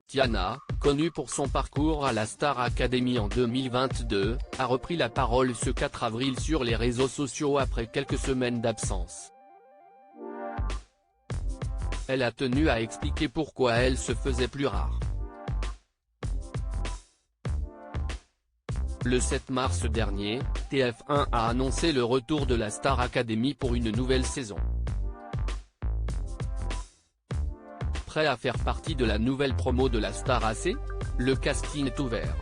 Tiana, connue pour son parcours à la Star Academy en 2022, a repris la parole ce 4 avril sur les réseaux sociaux après quelques semaines d'absence. Elle a tenu à expliquer pourquoi elle se faisait plus rare. Le 7 mars dernier, TF1 a annoncé le retour de la Star Academy pour une nouvelle saison. Prêt à faire partie de la nouvelle promo de la Star AC? Le casting est ouvert.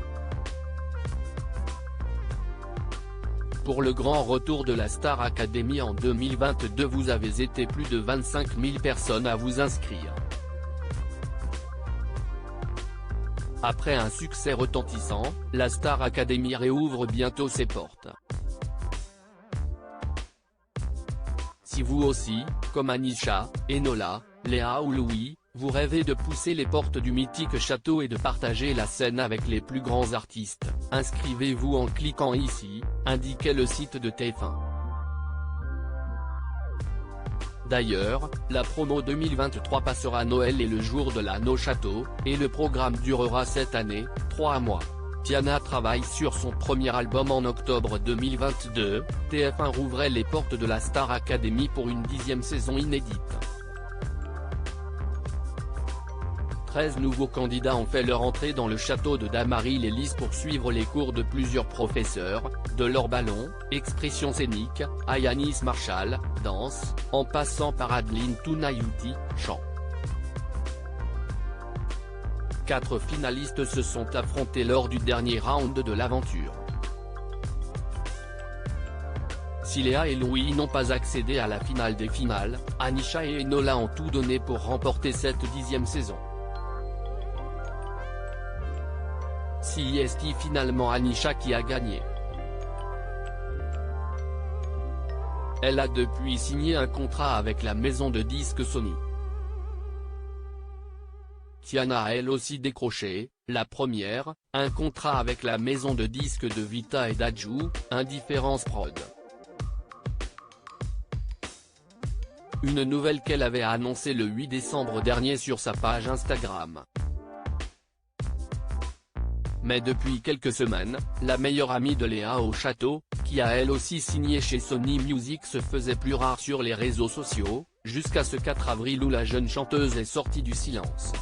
Pour le grand retour de la Star Academy en 2022, vous avez été plus de 25 000 personnes à vous inscrire. Après un succès retentissant, la Star Academy réouvre bientôt ses portes. Si vous aussi, comme Anisha, Enola, Léa ou Louis, vous rêvez de pousser les portes du mythique château et de partager la scène avec les plus grands artistes, inscrivez-vous en cliquant ici, indiquait le site de TF1. D'ailleurs, la promo 2023 passera Noël et le jour de l'an au château, et le programme durera cette année, 3 mois. Tiana travaille sur son premier album en octobre 2022, TF1 rouvrait les portes de la Star Academy pour une 10e saison inédite. 13 nouveaux candidats ont fait leur entrée dans le château de Damary-les-Lys pour suivre les cours de plusieurs professeurs, de Laure Ballon, expression scénique, à Yanis Marshall, danse, en passant par Adeline Tounayouti, chant. 4 finalistes se sont affrontés lors du dernier round de l'aventure. Si Léa et Louis n'ont pas accédé à la finale des finales, Anisha et Enola ont tout donné pour remporter cette 10e saison. Si est finalement Anisha qui a gagné. Elle a depuis signé un contrat avec la maison de disques Sony. Tiana a elle aussi décroché, la première, un contrat avec la maison de disques de Vita et d'Adju, Indifference Prod. Une nouvelle qu'elle avait annoncée le 8 décembre dernier sur sa page Instagram. Mais depuis quelques semaines, la meilleure amie de Léa au château, qui a elle aussi signé chez Sony Music, se faisait plus rare sur les réseaux sociaux, jusqu'à ce 4 avril où la jeune chanteuse est sortie du silence.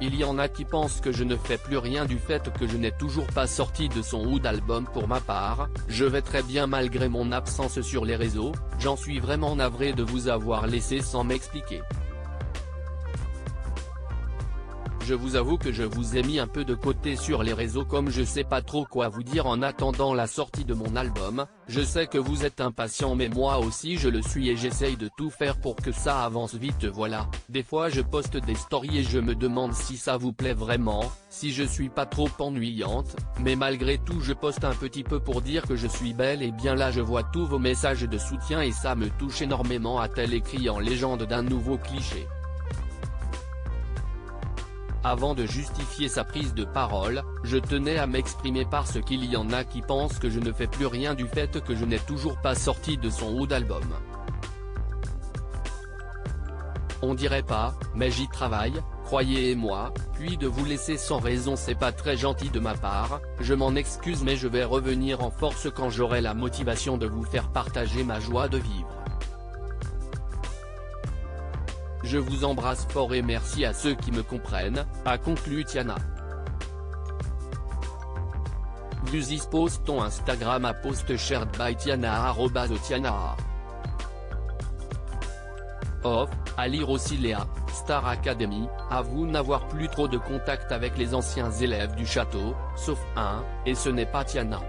Il y en a qui pensent que je ne fais plus rien du fait que je n'ai toujours pas sorti de son ou d'album. Pour ma part, je vais très bien malgré mon absence sur les réseaux, j'en suis vraiment navré de vous avoir laissé sans m'expliquer. Je vous avoue que je vous ai mis un peu de côté sur les réseaux comme je sais pas trop quoi vous dire en attendant la sortie de mon album, je sais que vous êtes impatient mais moi aussi je le suis et j'essaye de tout faire pour que ça avance vite. Voilà, des fois je poste des stories et je me demande si ça vous plaît vraiment, si je suis pas trop ennuyante, mais malgré tout je poste un petit peu pour dire que je suis bel et bien là. Je vois tous vos messages de soutien et ça me touche énormément, a-t-elle écrit en légende d'un nouveau cliché. Avant de justifier sa prise de parole, je tenais à m'exprimer parce qu'il y en a qui pensent que je ne fais plus rien du fait que je n'ai toujours pas sorti de son ou d'album. On dirait pas, mais j'y travaille, croyez-moi, puis de vous laisser sans raison c'est pas très gentil de ma part, je m'en excuse mais je vais revenir en force quand j'aurai la motivation de vous faire partager ma joie de vivre. Je vous embrasse fort et merci à ceux qui me comprennent, a conclu Tiana. Views is post ton Instagram à post shared by Tiana @Tiana. Off, à lire aussi Léa, Star Academy, avoue n'avoir plus trop de contact avec les anciens élèves du château, sauf un, et ce n'est pas Tiana.